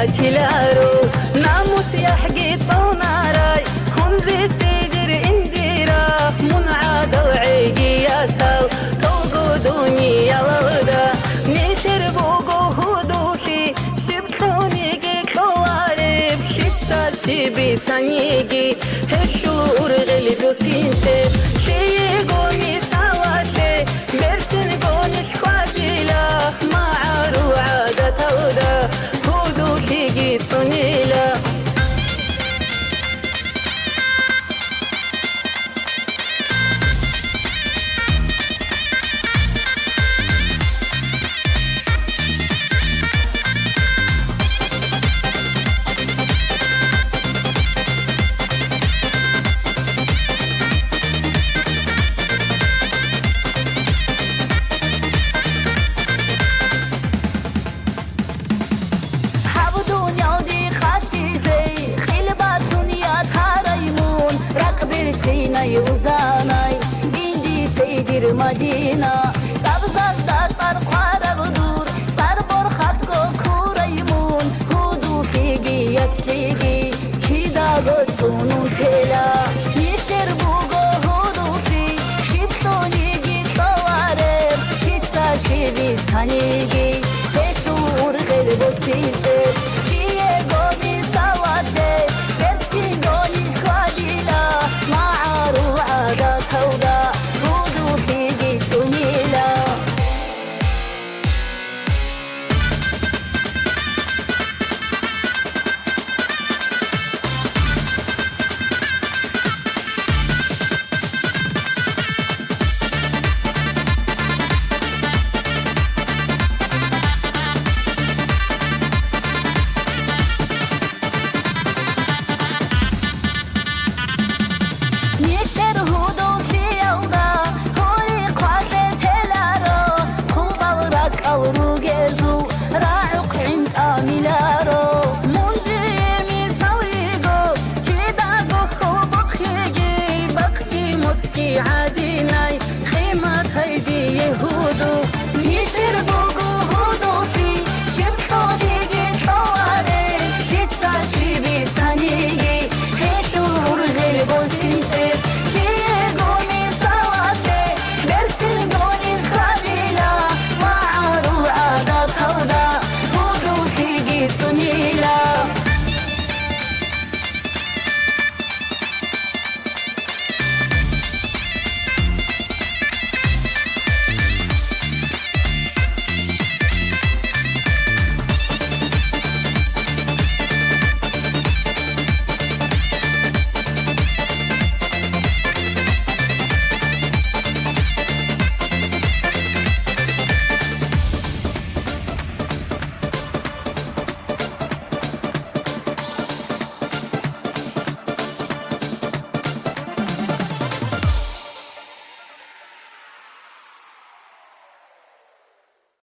تلارو ناموس يحقي طوناراي هم زي سيدر انديرا منعاد وعيقي ياسال توقودوني يا لغدا نيتر بوغو هدوشي شبتوني كوارب شتسا شبي تانيجي هشور غلبو سينتي شيقوني سواتي برتن قوني شخواجيلا ما عارو عادة تودا هدوشي جيتونيلا Uzdanay, indi seydir Madina. Sabzazda sar qarabudur, sar borxatko kuraymun. Hudu figi yatsigi, hida gotunun tela. Yeter bugo hudu fi, shibtoni gitaware. Kitsa shibi tanigi, esur gelbo silce.